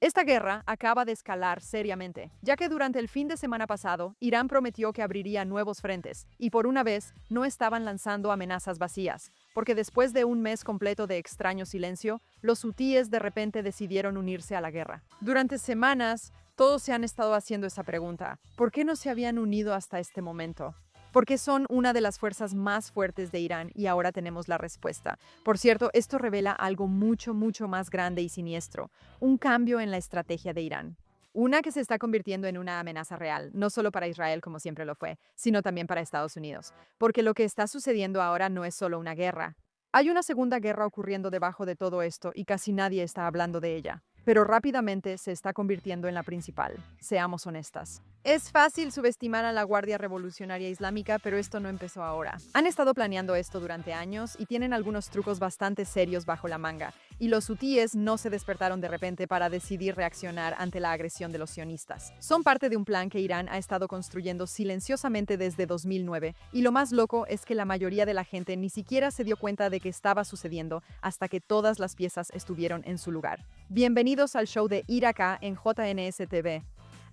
Esta guerra acaba de escalar seriamente, ya que durante el fin de semana pasado, Irán prometió que abriría nuevos frentes, y por una vez no estaban lanzando amenazas vacías, porque después de un mes completo de extraño silencio, los hutíes de repente decidieron unirse a la guerra. Durante semanas, todos se han estado haciendo esa pregunta: ¿por qué no se habían unido hasta este momento? Porque son una de las fuerzas más fuertes de Irán y ahora tenemos la respuesta. Por cierto, esto revela algo mucho, mucho más grande y siniestro, un cambio en la estrategia de Irán. Una que se está convirtiendo en una amenaza real, no solo para Israel como siempre lo fue, sino también para Estados Unidos. Porque lo que está sucediendo ahora no es solo una guerra. Hay una segunda guerra ocurriendo debajo de todo esto y casi nadie está hablando de ella. Pero rápidamente se está convirtiendo en la principal. Seamos honestas. Es fácil subestimar a la Guardia Revolucionaria Islámica, pero esto no empezó ahora. Han estado planeando esto durante años y tienen algunos trucos bastante serios bajo la manga, y los hutíes no se despertaron de repente para decidir reaccionar ante la agresión de los sionistas. Son parte de un plan que Irán ha estado construyendo silenciosamente desde 2009, y lo más loco es que la mayoría de la gente ni siquiera se dio cuenta de que estaba sucediendo hasta que todas las piezas estuvieron en su lugar. Bienvenidos al show de Iraká en JNS TV.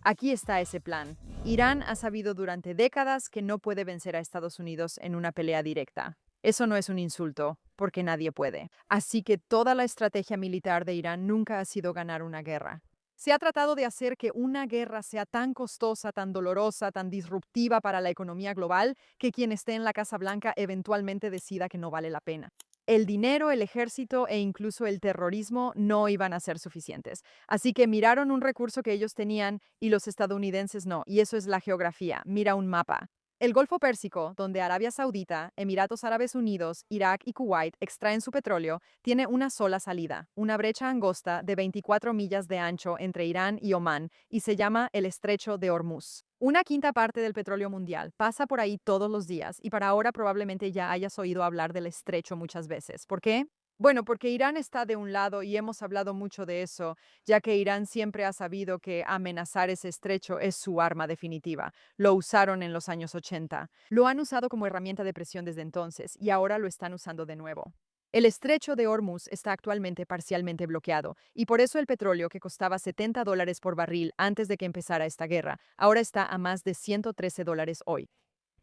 Aquí está ese plan. Irán ha sabido durante décadas que no puede vencer a Estados Unidos en una pelea directa. Eso no es un insulto, porque nadie puede. Así que toda la estrategia militar de Irán nunca ha sido ganar una guerra. Se ha tratado de hacer que una guerra sea tan costosa, tan dolorosa, tan disruptiva para la economía global, que quien esté en la Casa Blanca eventualmente decida que no vale la pena. El dinero, el ejército e incluso el terrorismo no iban a ser suficientes. Así que miraron un recurso que ellos tenían y los estadounidenses no, y eso es la geografía. Mira un mapa. El Golfo Pérsico, donde Arabia Saudita, Emiratos Árabes Unidos, Irak y Kuwait extraen su petróleo, tiene una sola salida, una brecha angosta de 24 millas de ancho entre Irán y Omán, y se llama el Estrecho de Hormuz. Una quinta parte del petróleo mundial pasa por ahí todos los días, y para ahora probablemente ya hayas oído hablar del estrecho muchas veces. ¿Por qué? Bueno, porque Irán está de un lado y hemos hablado mucho de eso, ya que Irán siempre ha sabido que amenazar ese estrecho es su arma definitiva. Lo usaron en los años 80. Lo han usado como herramienta de presión desde entonces y ahora lo están usando de nuevo. El estrecho de Hormuz está actualmente parcialmente bloqueado y por eso el petróleo que costaba $70 por barril antes de que empezara esta guerra, ahora está a más de $113 hoy.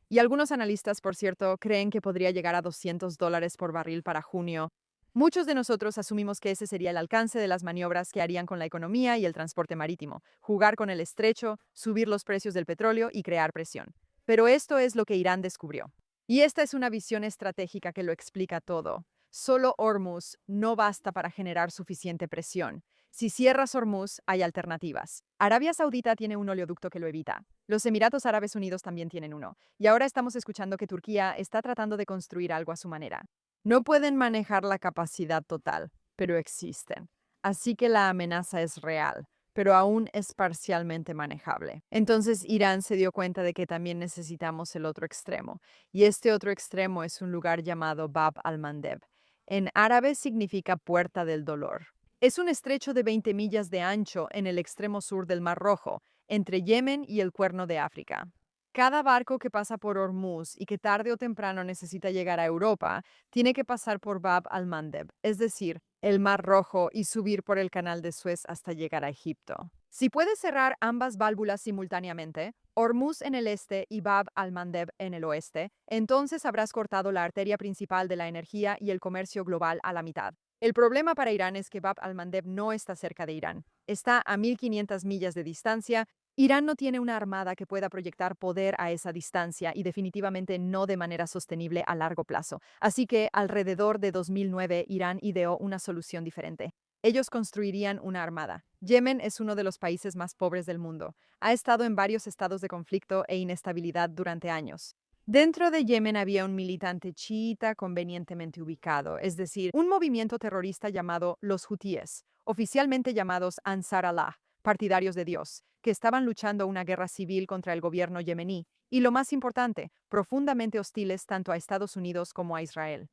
Y algunos analistas, por cierto, creen que podría llegar a $200 por barril para junio. Muchos de nosotros asumimos que ese sería el alcance de las maniobras que harían con la economía y el transporte marítimo: jugar con el estrecho, subir los precios del petróleo y crear presión. Pero esto es lo que Irán descubrió. Y esta es una visión estratégica que lo explica todo. Solo Hormuz no basta para generar suficiente presión. Si cierras Hormuz, hay alternativas. Arabia Saudita tiene un oleoducto que lo evita. Los Emiratos Árabes Unidos también tienen uno. Y ahora estamos escuchando que Turquía está tratando de construir algo a su manera. No pueden manejar la capacidad total, pero existen. Así que la amenaza es real, pero aún es parcialmente manejable. Entonces Irán se dio cuenta de que también necesitamos el otro extremo, y este otro extremo es un lugar llamado Bab al-Mandeb. En árabe significa puerta del dolor. Es un estrecho de 20 millas de ancho en el extremo sur del Mar Rojo, entre Yemen y el Cuerno de África. Cada barco que pasa por Hormuz y que tarde o temprano necesita llegar a Europa, tiene que pasar por Bab al-Mandeb, es decir, el Mar Rojo, y subir por el Canal de Suez hasta llegar a Egipto. Si puedes cerrar ambas válvulas simultáneamente, Hormuz en el este y Bab al-Mandeb en el oeste, entonces habrás cortado la arteria principal de la energía y el comercio global a la mitad. El problema para Irán es que Bab al-Mandeb no está cerca de Irán. Está a 1.500 millas de distancia. Irán no tiene una armada que pueda proyectar poder a esa distancia y definitivamente no de manera sostenible a largo plazo. Así que alrededor de 2009 Irán ideó una solución diferente. Ellos construirían una armada. Yemen es uno de los países más pobres del mundo. Ha estado en varios estados de conflicto e inestabilidad durante años. Dentro de Yemen había un militante chiita convenientemente ubicado, es decir, un movimiento terrorista llamado los Hutíes, oficialmente llamados Ansar Allah, partidarios de Dios, que estaban luchando una guerra civil contra el gobierno yemení, y lo más importante, profundamente hostiles tanto a Estados Unidos como a Israel.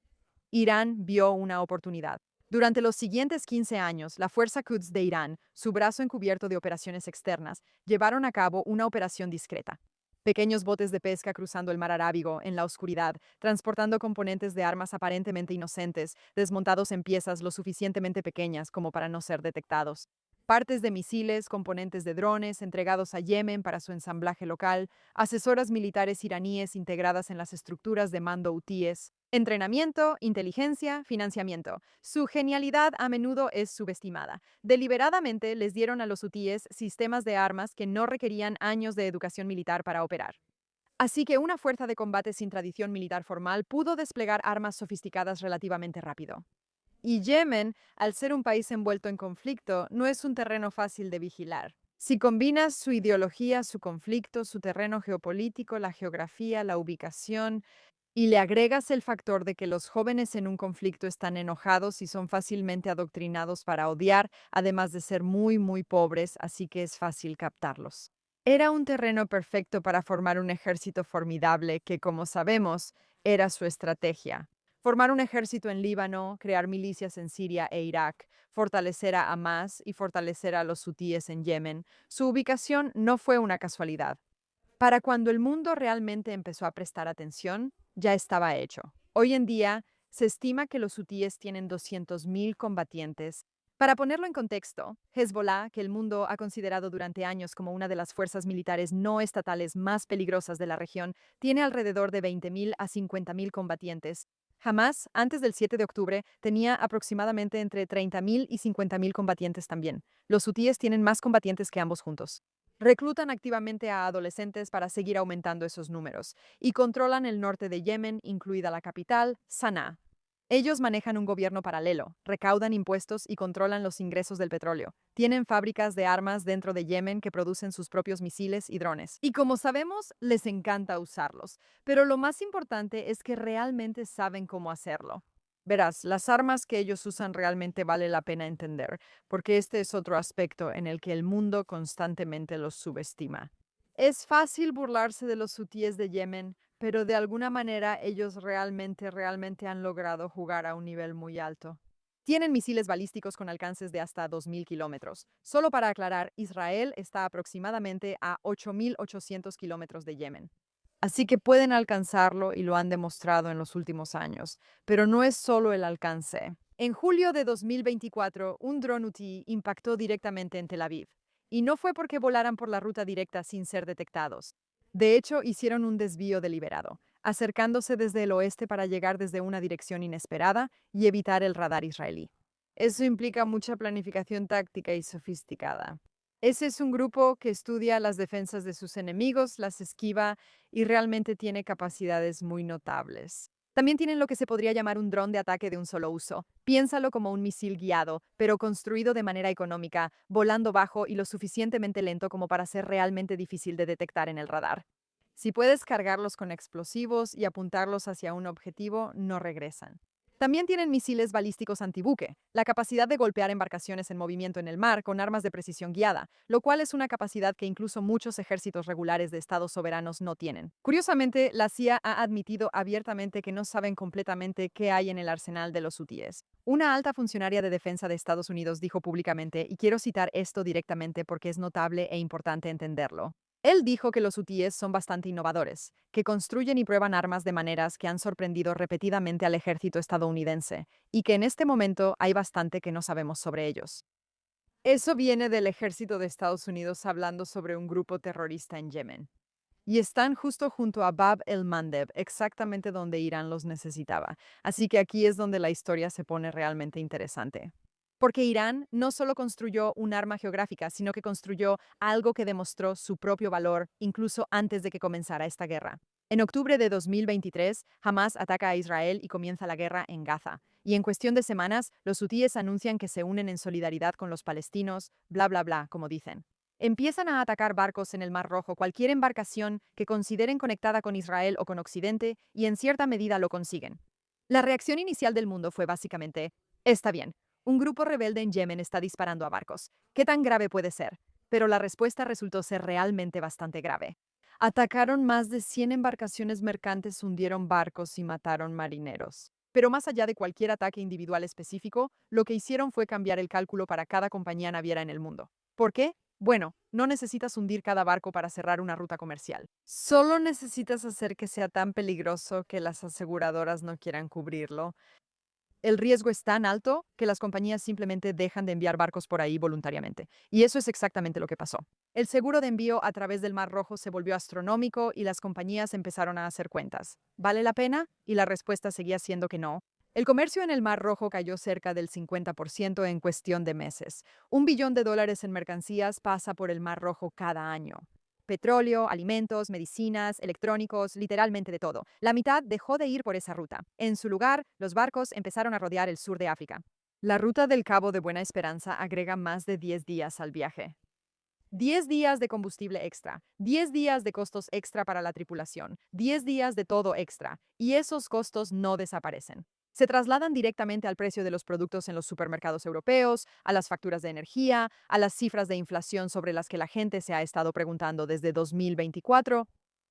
Irán vio una oportunidad. Durante los siguientes 15 años, la Fuerza Quds de Irán, su brazo encubierto de operaciones externas, llevaron a cabo una operación discreta. Pequeños botes de pesca cruzando el mar Arábigo en la oscuridad, transportando componentes de armas aparentemente inocentes, desmontados en piezas lo suficientemente pequeñas como para no ser detectados. Partes de misiles, componentes de drones entregados a Yemen para su ensamblaje local, asesoras militares iraníes integradas en las estructuras de mando hutíes, entrenamiento, inteligencia, financiamiento. Su genialidad a menudo es subestimada. Deliberadamente les dieron a los hutíes sistemas de armas que no requerían años de educación militar para operar. Así que una fuerza de combate sin tradición militar formal pudo desplegar armas sofisticadas relativamente rápido. Y Yemen, al ser un país envuelto en conflicto, no es un terreno fácil de vigilar. Si combinas su ideología, su conflicto, su terreno geopolítico, la geografía, la ubicación, y le agregas el factor de que los jóvenes en un conflicto están enojados y son fácilmente adoctrinados para odiar, además de ser muy, muy pobres, así que es fácil captarlos. Era un terreno perfecto para formar un ejército formidable que, como sabemos, era su estrategia. Formar un ejército en Líbano, crear milicias en Siria e Irak, fortalecer a Hamas y fortalecer a los hutíes en Yemen. Su ubicación no fue una casualidad. Para cuando el mundo realmente empezó a prestar atención, ya estaba hecho. Hoy en día, se estima que los hutíes tienen 200.000 combatientes. Para ponerlo en contexto, Hezbollah, que el mundo ha considerado durante años como una de las fuerzas militares no estatales más peligrosas de la región, tiene alrededor de 20.000 a 50.000 combatientes. Hamas, antes del 7 de octubre, tenía aproximadamente entre 30.000 y 50.000 combatientes también. Los hutíes tienen más combatientes que ambos juntos. Reclutan activamente a adolescentes para seguir aumentando esos números y controlan el norte de Yemen, incluida la capital, Sanaa. Ellos manejan un gobierno paralelo, recaudan impuestos y controlan los ingresos del petróleo. Tienen fábricas de armas dentro de Yemen que producen sus propios misiles y drones. Y como sabemos, les encanta usarlos. Pero lo más importante es que realmente saben cómo hacerlo. Verás, las armas que ellos usan realmente vale la pena entender, porque este es otro aspecto en el que el mundo constantemente los subestima. Es fácil burlarse de los hutíes de Yemen, pero de alguna manera ellos realmente han logrado jugar a un nivel muy alto. Tienen misiles balísticos con alcances de hasta 2.000 kilómetros. Solo para aclarar, Israel está aproximadamente a 8.800 kilómetros de Yemen. Así que pueden alcanzarlo y lo han demostrado en los últimos años. Pero no es solo el alcance. En julio de 2024, un dron hutí impactó directamente en Tel Aviv. Y no fue porque volaran por la ruta directa sin ser detectados. De hecho, hicieron un desvío deliberado, acercándose desde el oeste para llegar desde una dirección inesperada y evitar el radar israelí. Eso implica mucha planificación táctica y sofisticada. Ese es un grupo que estudia las defensas de sus enemigos, las esquiva y realmente tiene capacidades muy notables. También tienen lo que se podría llamar un dron de ataque de un solo uso. Piénsalo como un misil guiado, pero construido de manera económica, volando bajo y lo suficientemente lento como para ser realmente difícil de detectar en el radar. Si puedes cargarlos con explosivos y apuntarlos hacia un objetivo, no regresan. También tienen misiles balísticos antibuque, la capacidad de golpear embarcaciones en movimiento en el mar con armas de precisión guiada, lo cual es una capacidad que incluso muchos ejércitos regulares de estados soberanos no tienen. Curiosamente, la CIA ha admitido abiertamente que no saben completamente qué hay en el arsenal de los hutíes. Una alta funcionaria de defensa de Estados Unidos dijo públicamente, y quiero citar esto directamente porque es notable e importante entenderlo. Él dijo que los hutíes son bastante innovadores, que construyen y prueban armas de maneras que han sorprendido repetidamente al ejército estadounidense, y que en este momento hay bastante que no sabemos sobre ellos. Eso viene del ejército de Estados Unidos hablando sobre un grupo terrorista en Yemen. Y están justo junto a Bab el-Mandeb, exactamente donde Irán los necesitaba. Así que aquí es donde la historia se pone realmente interesante. Porque Irán no solo construyó un arma geográfica, sino que construyó algo que demostró su propio valor incluso antes de que comenzara esta guerra. En octubre de 2023, Hamas ataca a Israel y comienza la guerra en Gaza. Y en cuestión de semanas, los hutíes anuncian que se unen en solidaridad con los palestinos, bla, bla, bla, como dicen. Empiezan a atacar barcos en el Mar Rojo, cualquier embarcación que consideren conectada con Israel o con Occidente, y en cierta medida lo consiguen. La reacción inicial del mundo fue básicamente, está bien, un grupo rebelde en Yemen está disparando a barcos. ¿Qué tan grave puede ser? Pero la respuesta resultó ser realmente bastante grave. Atacaron más de 100 embarcaciones mercantes, hundieron barcos y mataron marineros. Pero más allá de cualquier ataque individual específico, lo que hicieron fue cambiar el cálculo para cada compañía naviera en el mundo. ¿Por qué? Bueno, no necesitas hundir cada barco para cerrar una ruta comercial. Solo necesitas hacer que sea tan peligroso que las aseguradoras no quieran cubrirlo. El riesgo es tan alto que las compañías simplemente dejan de enviar barcos por ahí voluntariamente. Y eso es exactamente lo que pasó. El seguro de envío a través del Mar Rojo se volvió astronómico y las compañías empezaron a hacer cuentas. ¿Vale la pena? Y la respuesta seguía siendo que no. El comercio en el Mar Rojo cayó cerca del 50% en cuestión de meses. $1 billón en mercancías pasa por el Mar Rojo cada año. Petróleo, alimentos, medicinas, electrónicos, literalmente de todo. La mitad dejó de ir por esa ruta. En su lugar, los barcos empezaron a rodear el sur de África. La ruta del Cabo de Buena Esperanza agrega más de 10 días al viaje. 10 días de combustible extra, 10 días de costos extra para la tripulación, 10 días de todo extra, y esos costos no desaparecen. Se trasladan directamente al precio de los productos en los supermercados europeos, a las facturas de energía, a las cifras de inflación sobre las que la gente se ha estado preguntando desde 2024.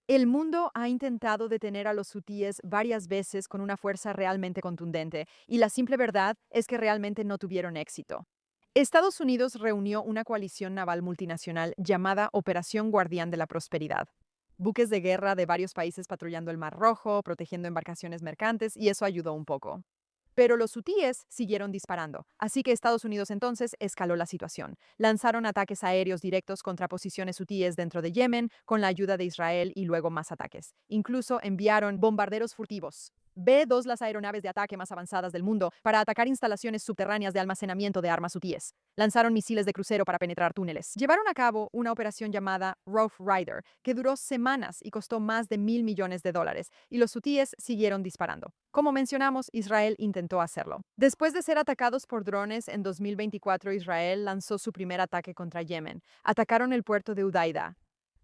El mundo ha intentado detener a los hutíes varias veces con una fuerza realmente contundente, y la simple verdad es que realmente no tuvieron éxito. Estados Unidos reunió una coalición naval multinacional llamada Operación Guardián de la Prosperidad. Buques de guerra de varios países patrullando el Mar Rojo, protegiendo embarcaciones mercantes, y eso ayudó un poco. Pero los hutíes siguieron disparando, así que Estados Unidos entonces escaló la situación. Lanzaron ataques aéreos directos contra posiciones hutíes dentro de Yemen, con la ayuda de Israel y luego más ataques. Incluso enviaron bombarderos furtivos. B-2, las aeronaves de ataque más avanzadas del mundo, para atacar instalaciones subterráneas de almacenamiento de armas hutíes. Lanzaron misiles de crucero para penetrar túneles. Llevaron a cabo una operación llamada Rough Rider, que duró semanas y costó más de $1.000 millones, y los hutíes siguieron disparando. Como mencionamos, Israel intentó hacerlo. Después de ser atacados por drones en 2024, Israel lanzó su primer ataque contra Yemen. Atacaron el puerto de Udaida.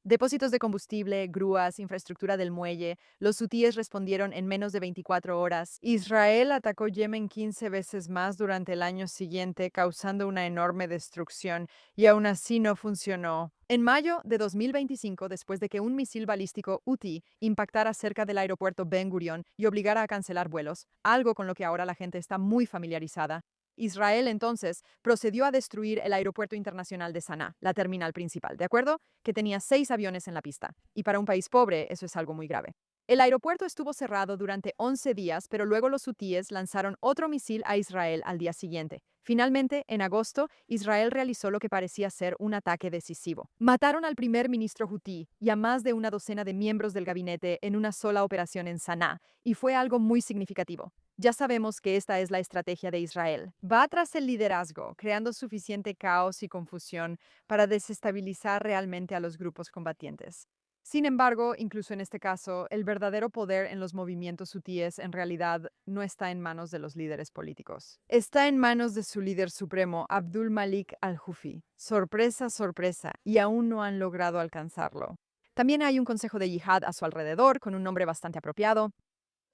Depósitos de combustible, grúas, infraestructura del muelle. Los hutíes respondieron en menos de 24 horas. Israel atacó Yemen 15 veces más durante el año siguiente, causando una enorme destrucción, y aún así no funcionó. En mayo de 2025, después de que un misil balístico hutí impactara cerca del aeropuerto Ben Gurion y obligara a cancelar vuelos, algo con lo que ahora la gente está muy familiarizada, Israel entonces procedió a destruir el aeropuerto internacional de Saná, la terminal principal, ¿de acuerdo? Que tenía 6 aviones en la pista. Y para un país pobre, eso es algo muy grave. El aeropuerto estuvo cerrado durante 11 días, pero luego los hutíes lanzaron otro misil a Israel al día siguiente. Finalmente, en agosto, Israel realizó lo que parecía ser un ataque decisivo. Mataron al primer ministro hutí y a más de una docena de miembros del gabinete en una sola operación en Saná, y fue algo muy significativo. Ya sabemos que esta es la estrategia de Israel. Va tras el liderazgo, creando suficiente caos y confusión para desestabilizar realmente a los grupos combatientes. Sin embargo, incluso en este caso, el verdadero poder en los movimientos hutíes en realidad no está en manos de los líderes políticos. Está en manos de su líder supremo, Abdul Malik al-Hufi. Sorpresa, sorpresa, y aún no han logrado alcanzarlo. También hay un consejo de yihad a su alrededor, con un nombre bastante apropiado,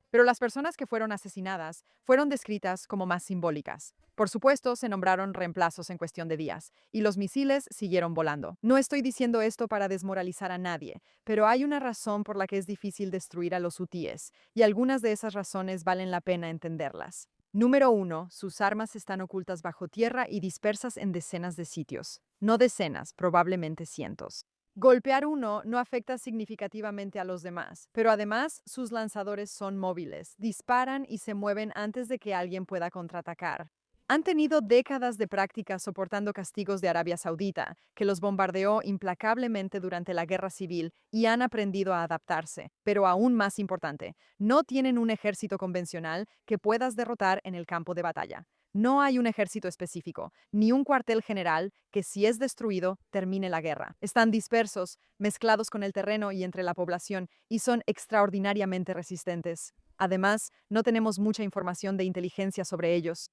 pero las personas que fueron asesinadas fueron descritas como más simbólicas. Por supuesto, se nombraron reemplazos en cuestión de días, y los misiles siguieron volando. No estoy diciendo esto para desmoralizar a nadie, pero hay una razón por la que es difícil destruir a los hutíes, y algunas de esas razones valen la pena entenderlas. Número 1. Sus armas están ocultas bajo tierra y dispersas en decenas de sitios. No decenas, probablemente cientos. Golpear uno no afecta significativamente a los demás, pero además sus lanzadores son móviles, disparan y se mueven antes de que alguien pueda contraatacar. Han tenido décadas de práctica soportando castigos de Arabia Saudita, que los bombardeó implacablemente durante la guerra civil, y han aprendido a adaptarse. Pero aún más importante, no tienen un ejército convencional que puedas derrotar en el campo de batalla. No hay un ejército específico, ni un cuartel general que, si es destruido, termine la guerra. Están dispersos, mezclados con el terreno y entre la población, y son extraordinariamente resistentes. Además, no tenemos mucha información de inteligencia sobre ellos.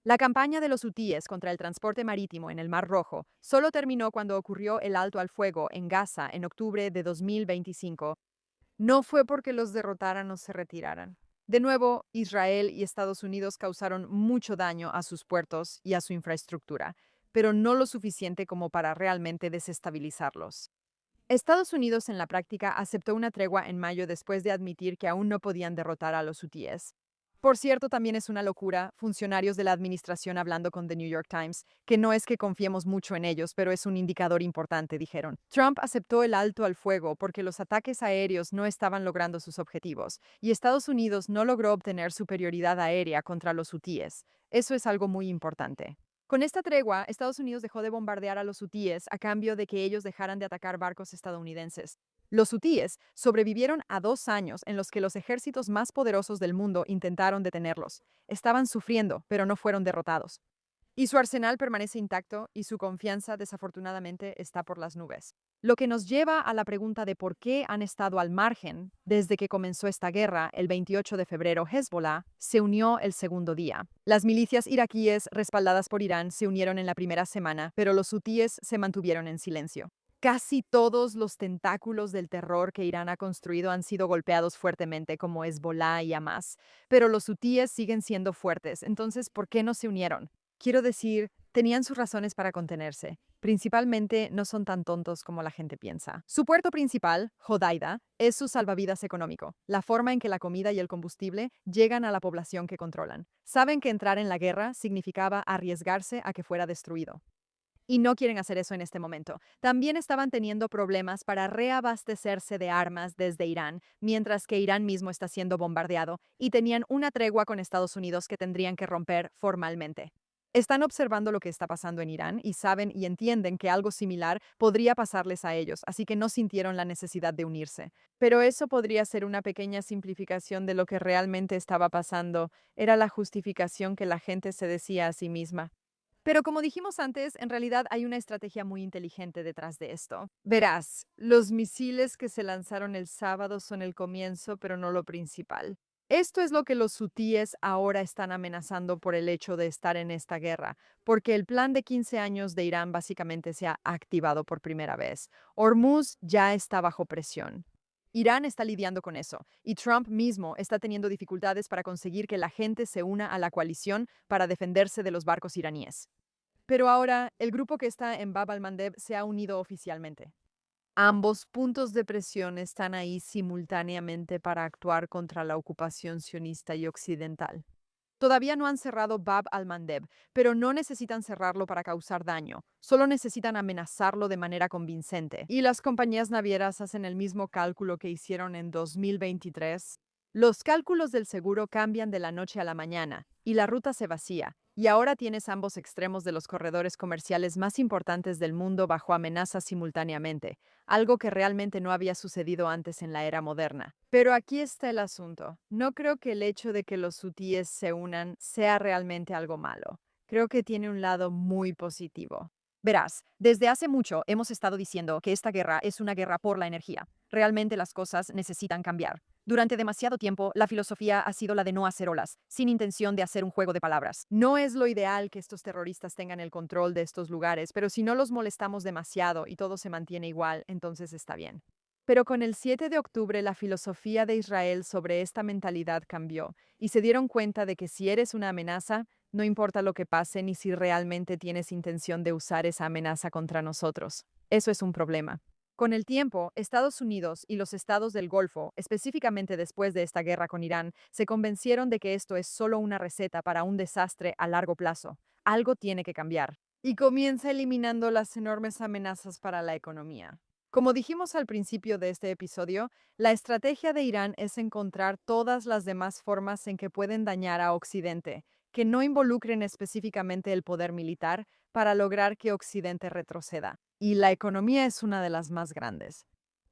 La campaña de los hutíes contra el transporte marítimo en el Mar Rojo solo terminó cuando ocurrió el alto al fuego en Gaza en octubre de 2025. No fue porque los derrotaran o se retiraran. De nuevo, Israel y Estados Unidos causaron mucho daño a sus puertos y a su infraestructura, pero no lo suficiente como para realmente desestabilizarlos. Estados Unidos en la práctica aceptó una tregua en mayo después de admitir que aún no podían derrotar a los hutíes. Por cierto, también es una locura, funcionarios de la administración hablando con The New York Times, que no es que confiemos mucho en ellos, pero es un indicador importante, dijeron. Trump aceptó el alto al fuego porque los ataques aéreos no estaban logrando sus objetivos, y Estados Unidos no logró obtener superioridad aérea contra los hutíes. Eso es algo muy importante. Con esta tregua, Estados Unidos dejó de bombardear a los hutíes a cambio de que ellos dejaran de atacar barcos estadounidenses. Los hutíes sobrevivieron a 2 años en los que los ejércitos más poderosos del mundo intentaron detenerlos. Estaban sufriendo, pero no fueron derrotados. Y su arsenal permanece intacto y su confianza, desafortunadamente, está por las nubes. Lo que nos lleva a la pregunta de por qué han estado al margen desde que comenzó esta guerra. El 28 de febrero, Hezbollah se unió el segundo día. Las milicias iraquíes respaldadas por Irán se unieron en la primera semana, pero los hutíes se mantuvieron en silencio. Casi todos los tentáculos del terror que Irán ha construido han sido golpeados fuertemente, como Hezbollah y Hamas, pero los hutíes siguen siendo fuertes. Entonces, ¿por qué no se unieron? Quiero decir, tenían sus razones para contenerse. Principalmente, no son tan tontos como la gente piensa. Su puerto principal, Hodeida, es su salvavidas económico, la forma en que la comida y el combustible llegan a la población que controlan. Saben que entrar en la guerra significaba arriesgarse a que fuera destruido. Y no quieren hacer eso en este momento. También estaban teniendo problemas para reabastecerse de armas desde Irán, mientras que Irán mismo está siendo bombardeado, y tenían una tregua con Estados Unidos que tendrían que romper formalmente. Están observando lo que está pasando en Irán y saben y entienden que algo similar podría pasarles a ellos, así que no sintieron la necesidad de unirse. Pero eso podría ser una pequeña simplificación de lo que realmente estaba pasando. Era la justificación que la gente se decía a sí misma. Pero como dijimos antes, en realidad hay una estrategia muy inteligente detrás de esto. Verás, los misiles que se lanzaron el sábado son el comienzo, pero no lo principal. Esto es lo que los hutíes ahora están amenazando por el hecho de estar en esta guerra, porque el plan de 15 años de Irán básicamente se ha activado por primera vez. Hormuz ya está bajo presión. Irán está lidiando con eso, y Trump mismo está teniendo dificultades para conseguir que la gente se una a la coalición para defenderse de los barcos iraníes. Pero ahora, el grupo que está en Bab al-Mandeb se ha unido oficialmente. Ambos puntos de presión están ahí simultáneamente para actuar contra la ocupación sionista y occidental. Todavía no han cerrado Bab al-Mandeb, pero no necesitan cerrarlo para causar daño, solo necesitan amenazarlo de manera convincente. Y las compañías navieras hacen el mismo cálculo que hicieron en 2023. Los cálculos del seguro cambian de la noche a la mañana, y la ruta se vacía, y ahora tienes ambos extremos de los corredores comerciales más importantes del mundo bajo amenaza simultáneamente, algo que realmente no había sucedido antes en la era moderna. Pero aquí está el asunto. No creo que el hecho de que los hutíes se unan sea realmente algo malo. Creo que tiene un lado muy positivo. Verás, desde hace mucho hemos estado diciendo que esta guerra es una guerra por la energía. Realmente las cosas necesitan cambiar. Durante demasiado tiempo, la filosofía ha sido la de no hacer olas, sin intención de hacer un juego de palabras. No es lo ideal que estos terroristas tengan el control de estos lugares, pero si no los molestamos demasiado y todo se mantiene igual, entonces está bien. Pero con el 7 de octubre la filosofía de Israel sobre esta mentalidad cambió, y se dieron cuenta de que si eres una amenaza, no importa lo que pase ni si realmente tienes intención de usar esa amenaza contra nosotros. Eso es un problema. Con el tiempo, Estados Unidos y los estados del Golfo, específicamente después de esta guerra con Irán, se convencieron de que esto es solo una receta para un desastre a largo plazo. Algo tiene que cambiar. Y comienza eliminando las enormes amenazas para la economía. Como dijimos al principio de este episodio, la estrategia de Irán es encontrar todas las demás formas en que pueden dañar a Occidente, que no involucren específicamente el poder militar, para lograr que Occidente retroceda. Y la economía es una de las más grandes.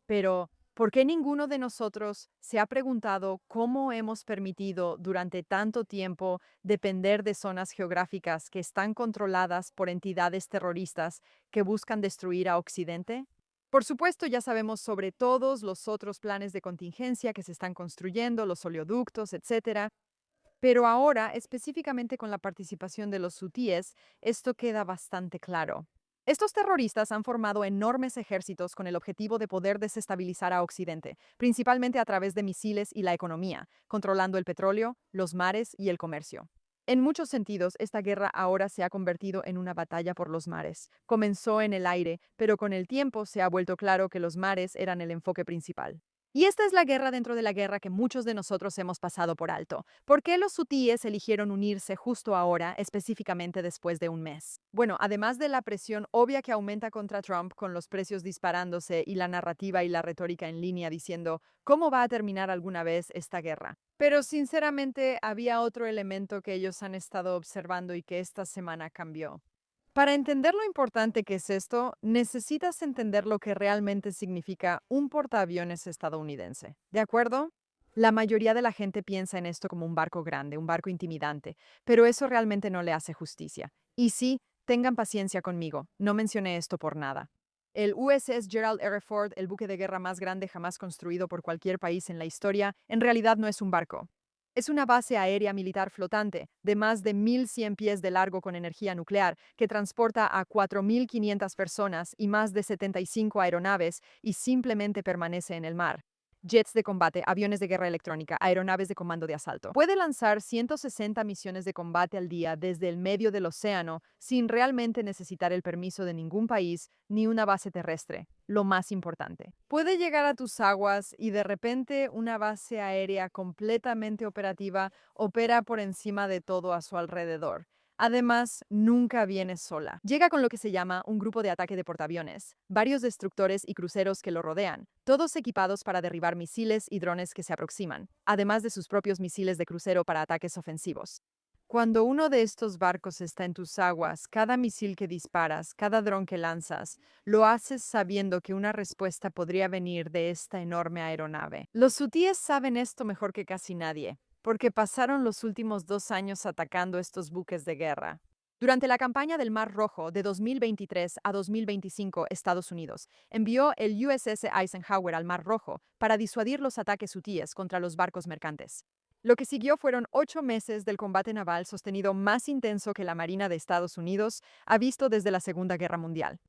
Pero, ¿por qué ninguno de nosotros se ha preguntado cómo hemos permitido durante tanto tiempo depender de zonas geográficas que están controladas por entidades terroristas que buscan destruir a Occidente? Por supuesto, ya sabemos sobre todos los otros planes de contingencia que se están construyendo, los oleoductos, etcétera. Pero ahora, específicamente con la participación de los hutíes, esto queda bastante claro. Estos terroristas han formado enormes ejércitos con el objetivo de poder desestabilizar a Occidente, principalmente a través de misiles y la economía, controlando el petróleo, los mares y el comercio. En muchos sentidos, esta guerra ahora se ha convertido en una batalla por los mares. Comenzó en el aire, pero con el tiempo se ha vuelto claro que los mares eran el enfoque principal. Y esta es la guerra dentro de la guerra que muchos de nosotros hemos pasado por alto. ¿Por qué los hutíes eligieron unirse justo ahora, específicamente después de un mes? Bueno, además de la presión obvia que aumenta contra Trump con los precios disparándose y la narrativa y la retórica en línea diciendo cómo va a terminar alguna vez esta guerra. Pero sinceramente había otro elemento que ellos han estado observando y que esta semana cambió. Para entender lo importante que es esto, necesitas entender lo que realmente significa un portaaviones estadounidense. ¿De acuerdo? La mayoría de la gente piensa en esto como un barco grande, un barco intimidante, pero eso realmente no le hace justicia. Y sí, tengan paciencia conmigo, no mencioné esto por nada. El USS Gerald R. Ford, el buque de guerra más grande jamás construido por cualquier país en la historia, en realidad no es un barco. Es una base aérea militar flotante de más de 1.100 pies de largo con energía nuclear que transporta a 4.500 personas y más de 75 aeronaves y simplemente permanece en el mar. Jets de combate, aviones de guerra electrónica, aeronaves de comando de asalto. Puede lanzar 160 misiones de combate al día desde el medio del océano sin realmente necesitar el permiso de ningún país ni una base terrestre. Lo más importante. Puede llegar a tus aguas y de repente una base aérea completamente operativa opera por encima de todo a su alrededor. Además, nunca viene sola. Llega con lo que se llama un grupo de ataque de portaaviones, varios destructores y cruceros que lo rodean, todos equipados para derribar misiles y drones que se aproximan, además de sus propios misiles de crucero para ataques ofensivos. Cuando uno de estos barcos está en tus aguas, cada misil que disparas, cada dron que lanzas, lo haces sabiendo que una respuesta podría venir de esta enorme aeronave. Los hutíes saben esto mejor que casi nadie, porque pasaron los últimos 2 años atacando estos buques de guerra. Durante la campaña del Mar Rojo de 2023 a 2025, Estados Unidos envió el USS Eisenhower al Mar Rojo para disuadir los ataques hutíes contra los barcos mercantes. Lo que siguió fueron 8 meses del combate naval sostenido más intenso que la Marina de Estados Unidos ha visto desde la Segunda Guerra Mundial.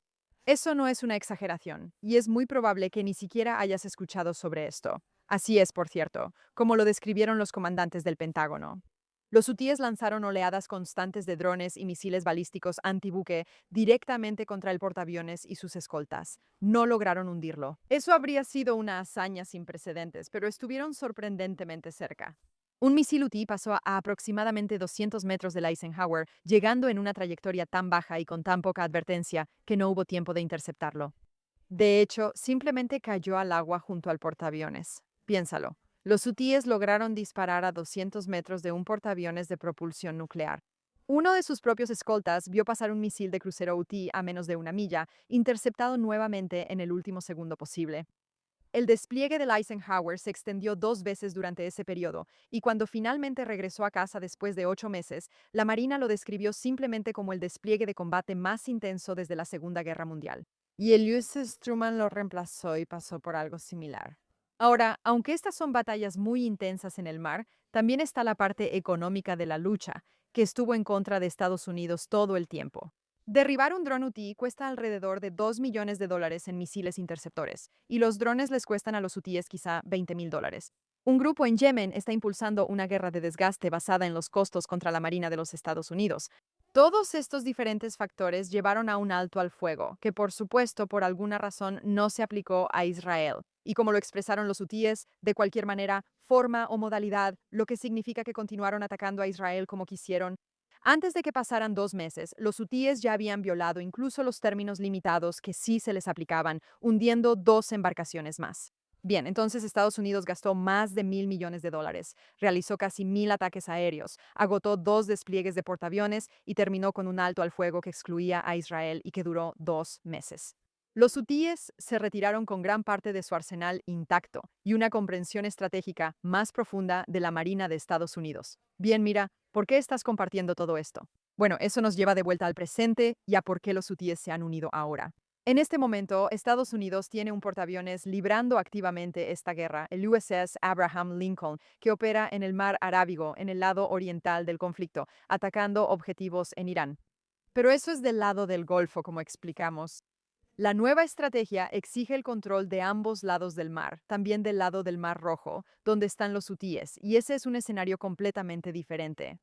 Eso no es una exageración, y es muy probable que ni siquiera hayas escuchado sobre esto. Así es, por cierto, como lo describieron los comandantes del Pentágono. Los hutíes lanzaron oleadas constantes de drones y misiles balísticos antibuque directamente contra el portaaviones y sus escoltas. No lograron hundirlo. Eso habría sido una hazaña sin precedentes, pero estuvieron sorprendentemente cerca. Un misil hutí pasó a aproximadamente 200 metros del Eisenhower, llegando en una trayectoria tan baja y con tan poca advertencia que no hubo tiempo de interceptarlo. De hecho, simplemente cayó al agua junto al portaaviones. Piénsalo. Los hutíes lograron disparar a 200 metros de un portaaviones de propulsión nuclear. Uno de sus propios escoltas vio pasar un misil de crucero hutí a menos de una milla, interceptado nuevamente en el último segundo posible. El despliegue del Eisenhower se extendió 2 veces durante ese periodo, y cuando finalmente regresó a casa después de 8 meses, la Marina lo describió simplemente como el despliegue de combate más intenso desde la Segunda Guerra Mundial. Y el USS Truman lo reemplazó y pasó por algo similar. Ahora, aunque estas son batallas muy intensas en el mar, también está la parte económica de la lucha, que estuvo en contra de Estados Unidos todo el tiempo. Derribar un dron hutí cuesta alrededor de $2 millones en misiles interceptores, y los drones les cuestan a los hutíes quizá $20.000. Un grupo en Yemen está impulsando una guerra de desgaste basada en los costos contra la Marina de los Estados Unidos. Todos estos diferentes factores llevaron a un alto al fuego, que por supuesto por alguna razón no se aplicó a Israel. Y como lo expresaron los hutíes, de cualquier manera, forma o modalidad, lo que significa que continuaron atacando a Israel como quisieron. Antes de que pasaran 2 meses, los hutíes ya habían violado incluso los términos limitados que sí se les aplicaban, hundiendo 2 embarcaciones más. Bien, entonces Estados Unidos gastó más de $1.000 millones, realizó casi 1.000 ataques aéreos, agotó 2 despliegues de portaaviones y terminó con un alto al fuego que excluía a Israel y que duró 2 meses. Los hutíes se retiraron con gran parte de su arsenal intacto y una comprensión estratégica más profunda de la Marina de Estados Unidos. Bien, mira, ¿por qué estás compartiendo todo esto? Bueno, eso nos lleva de vuelta al presente y a por qué los hutíes se han unido ahora. En este momento, Estados Unidos tiene un portaaviones librando activamente esta guerra, el USS Abraham Lincoln, que opera en el mar Arábigo, en el lado oriental del conflicto, atacando objetivos en Irán. Pero eso es del lado del Golfo, como explicamos. La nueva estrategia exige el control de ambos lados del mar, también del lado del Mar Rojo, donde están los hutíes, y ese es un escenario completamente diferente.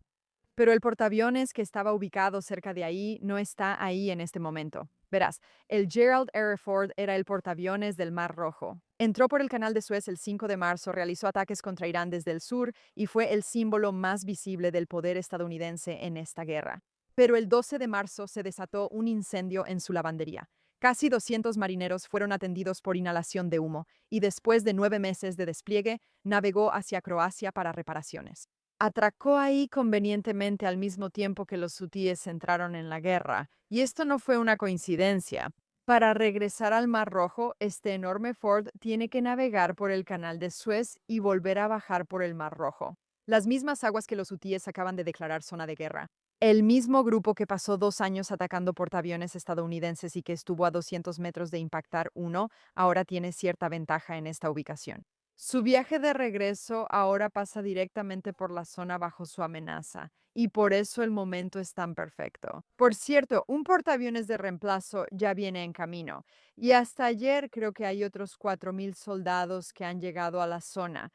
Pero el portaaviones que estaba ubicado cerca de ahí no está ahí en este momento. Verás, el Gerald R. Ford era el portaaviones del Mar Rojo. Entró por el canal de Suez el 5 de marzo, realizó ataques contra Irán desde el sur y fue el símbolo más visible del poder estadounidense en esta guerra. Pero el 12 de marzo se desató un incendio en su lavandería. Casi 200 marineros fueron atendidos por inhalación de humo y después de 9 meses de despliegue, navegó hacia Croacia para reparaciones. Atracó ahí convenientemente al mismo tiempo que los hutíes entraron en la guerra, y esto no fue una coincidencia. Para regresar al Mar Rojo, este enorme Ford tiene que navegar por el canal de Suez y volver a bajar por el Mar Rojo, las mismas aguas que los hutíes acaban de declarar zona de guerra. El mismo grupo que pasó 2 años atacando portaaviones estadounidenses y que estuvo a 200 metros de impactar uno, ahora tiene cierta ventaja en esta ubicación. Su viaje de regreso ahora pasa directamente por la zona bajo su amenaza, y por eso el momento es tan perfecto. Por cierto, un portaaviones de reemplazo ya viene en camino, y hasta ayer creo que hay otros 4.000 soldados que han llegado a la zona.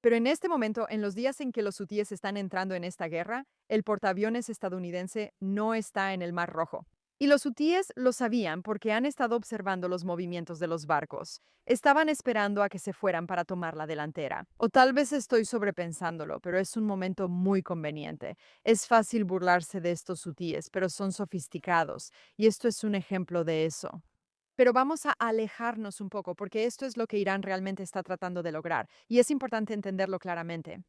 Pero en este momento, en los días en que los hutíes están entrando en esta guerra, el portaaviones estadounidense no está en el Mar Rojo. Y los hutíes lo sabían porque han estado observando los movimientos de los barcos. Estaban esperando a que se fueran para tomar la delantera. O tal vez estoy sobrepensándolo, pero es un momento muy conveniente. Es fácil burlarse de estos hutíes, pero son sofisticados, y esto es un ejemplo de eso. Pero vamos a alejarnos un poco, porque esto es lo que Irán realmente está tratando de lograr, y es importante entenderlo claramente.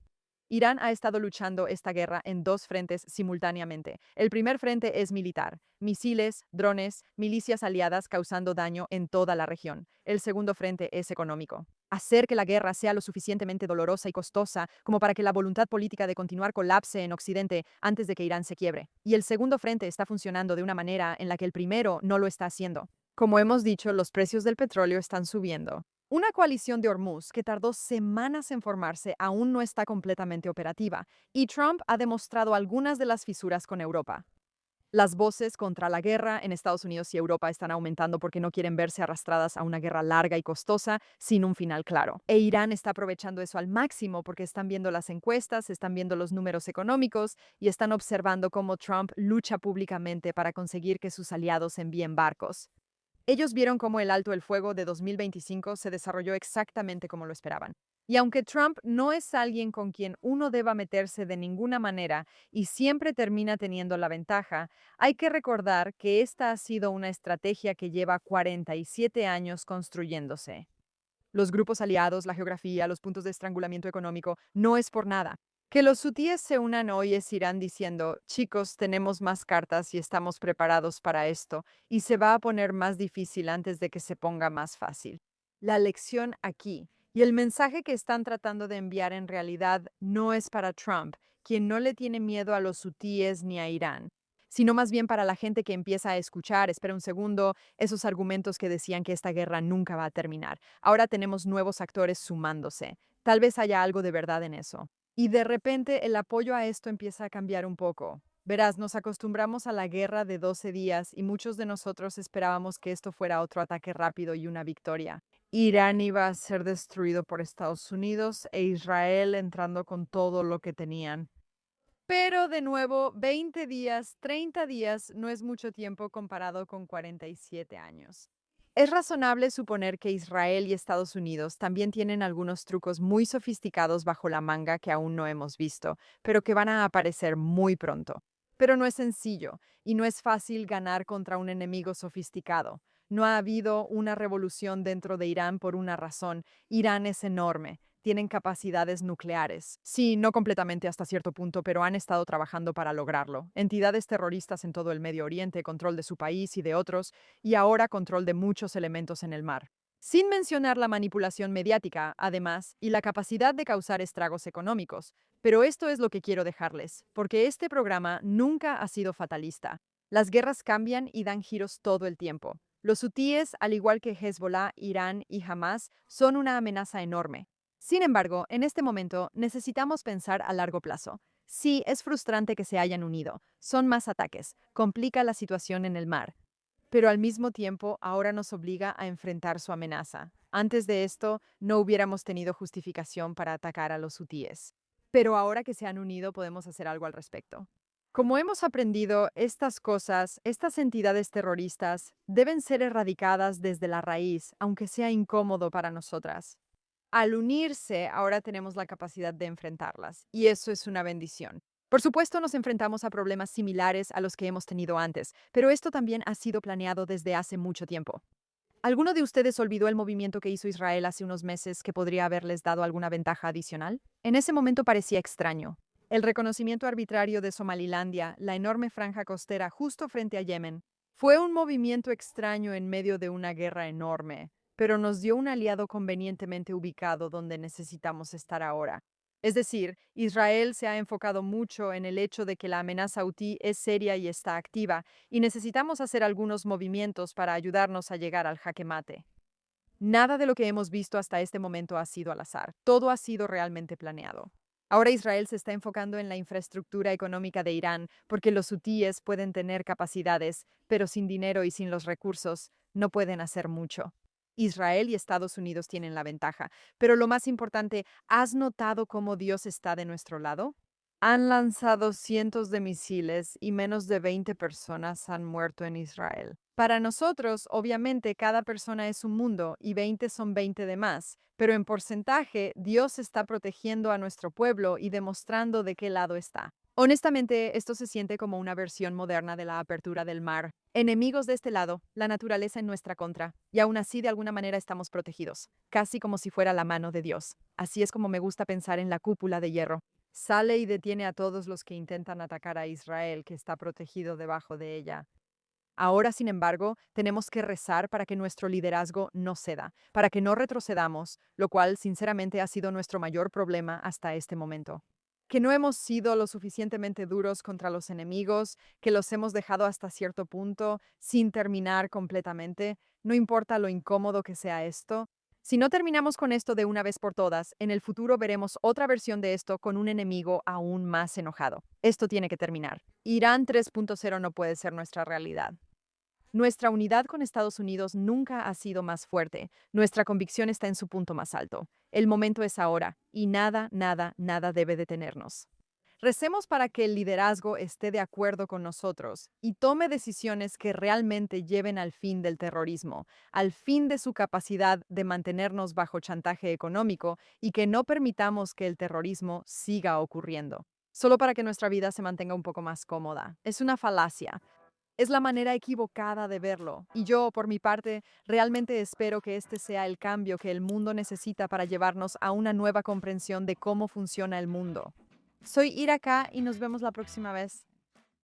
Irán ha estado luchando esta guerra en dos frentes simultáneamente. El primer frente es militar, misiles, drones, milicias aliadas causando daño en toda la región. El segundo frente es económico. Hacer que la guerra sea lo suficientemente dolorosa y costosa como para que la voluntad política de continuar colapse en Occidente antes de que Irán se quiebre. Y el segundo frente está funcionando de una manera en la que el primero no lo está haciendo. Como hemos dicho, los precios del petróleo están subiendo. Una coalición de Hormuz que tardó semanas en formarse aún no está completamente operativa, y Trump ha demostrado algunas de las fisuras con Europa. Las voces contra la guerra en Estados Unidos y Europa están aumentando porque no quieren verse arrastradas a una guerra larga y costosa sin un final claro. E Irán está aprovechando eso al máximo porque están viendo las encuestas, están viendo los números económicos y están observando cómo Trump lucha públicamente para conseguir que sus aliados envíen barcos. Ellos vieron cómo el alto el fuego de 2025 se desarrolló exactamente como lo esperaban. Y aunque Trump no es alguien con quien uno deba meterse de ninguna manera y siempre termina teniendo la ventaja, hay que recordar que esta ha sido una estrategia que lleva 47 años construyéndose. Los grupos aliados, la geografía, los puntos de estrangulamiento económico, no es por nada. Que los hutíes se unan hoy es Irán diciendo, chicos, tenemos más cartas y estamos preparados para esto, y se va a poner más difícil antes de que se ponga más fácil. La lección aquí, y el mensaje que están tratando de enviar en realidad no es para Trump, quien no le tiene miedo a los hutíes ni a Irán, sino más bien para la gente que empieza a escuchar, espera un segundo, esos argumentos que decían que esta guerra nunca va a terminar. Ahora tenemos nuevos actores sumándose. Tal vez haya algo de verdad en eso. Y de repente el apoyo a esto empieza a cambiar un poco. Verás, nos acostumbramos a la guerra de 12 días y muchos de nosotros esperábamos que esto fuera otro ataque rápido y una victoria. Irán iba a ser destruido por Estados Unidos e Israel entrando con todo lo que tenían. Pero de nuevo, 20 días, 30 días no es mucho tiempo comparado con 47 años. Es razonable suponer que Israel y Estados Unidos también tienen algunos trucos muy sofisticados bajo la manga que aún no hemos visto, pero que van a aparecer muy pronto. Pero no es sencillo y no es fácil ganar contra un enemigo sofisticado. No ha habido una revolución dentro de Irán por una razón. Irán es enorme. Tienen capacidades nucleares. Sí, no completamente hasta cierto punto, pero han estado trabajando para lograrlo. Entidades terroristas en todo el Medio Oriente, control de su país y de otros, y ahora control de muchos elementos en el mar. Sin mencionar la manipulación mediática, además, y la capacidad de causar estragos económicos. Pero esto es lo que quiero dejarles, porque este programa nunca ha sido fatalista. Las guerras cambian y dan giros todo el tiempo. Los hutíes, al igual que Hezbollah, Irán y Hamas, son una amenaza enorme. Sin embargo, en este momento necesitamos pensar a largo plazo. Sí, es frustrante que se hayan unido. Son más ataques, complica la situación en el mar. Pero al mismo tiempo, ahora nos obliga a enfrentar su amenaza. Antes de esto, no hubiéramos tenido justificación para atacar a los hutíes. Pero ahora que se han unido, podemos hacer algo al respecto. Como hemos aprendido, estas cosas, estas entidades terroristas, deben ser erradicadas desde la raíz, aunque sea incómodo para nosotras. Al unirse, ahora tenemos la capacidad de enfrentarlas, y eso es una bendición. Por supuesto, nos enfrentamos a problemas similares a los que hemos tenido antes, pero esto también ha sido planeado desde hace mucho tiempo. ¿Alguno de ustedes olvidó el movimiento que hizo Israel hace unos meses que podría haberles dado alguna ventaja adicional? En ese momento parecía extraño. El reconocimiento arbitrario de Somalilandia, la enorme franja costera justo frente a Yemen, fue un movimiento extraño en medio de una guerra enorme, pero nos dio un aliado convenientemente ubicado donde necesitamos estar ahora. Es decir, Israel se ha enfocado mucho en el hecho de que la amenaza hutí es seria y está activa, y necesitamos hacer algunos movimientos para ayudarnos a llegar al jaque mate. Nada de lo que hemos visto hasta este momento ha sido al azar, todo ha sido realmente planeado. Ahora Israel se está enfocando en la infraestructura económica de Irán porque los hutíes pueden tener capacidades, pero sin dinero y sin los recursos no pueden hacer mucho. Israel y Estados Unidos tienen la ventaja, pero lo más importante, ¿has notado cómo Dios está de nuestro lado? Han lanzado cientos de misiles y menos de 20 personas han muerto en Israel. Para nosotros, obviamente, cada persona es un mundo y 20 son 20 de más, pero en porcentaje, Dios está protegiendo a nuestro pueblo y demostrando de qué lado está. Honestamente, esto se siente como una versión moderna de la apertura del mar. Enemigos de este lado, la naturaleza en nuestra contra, y aún así de alguna manera estamos protegidos, casi como si fuera la mano de Dios. Así es como me gusta pensar en la cúpula de hierro. Sale y detiene a todos los que intentan atacar a Israel, que está protegido debajo de ella. Ahora, sin embargo, tenemos que rezar para que nuestro liderazgo no ceda, para que no retrocedamos, lo cual sinceramente ha sido nuestro mayor problema hasta este momento. Que no hemos sido lo suficientemente duros contra los enemigos, que los hemos dejado hasta cierto punto, sin terminar completamente, no importa lo incómodo que sea esto. Si no terminamos con esto de una vez por todas, en el futuro veremos otra versión de esto con un enemigo aún más enojado. Esto tiene que terminar. Irán 3.0 no puede ser nuestra realidad. Nuestra unidad con Estados Unidos nunca ha sido más fuerte. Nuestra convicción está en su punto más alto. El momento es ahora, y nada, nada, nada debe detenernos. Recemos para que el liderazgo esté de acuerdo con nosotros y tome decisiones que realmente lleven al fin del terrorismo, al fin de su capacidad de mantenernos bajo chantaje económico y que no permitamos que el terrorismo siga ocurriendo. Solo para que nuestra vida se mantenga un poco más cómoda. Es una falacia. Es la manera equivocada de verlo, y yo, por mi parte, realmente espero que este sea el cambio que el mundo necesita para llevarnos a una nueva comprensión de cómo funciona el mundo. Soy Ira K y nos vemos la próxima vez.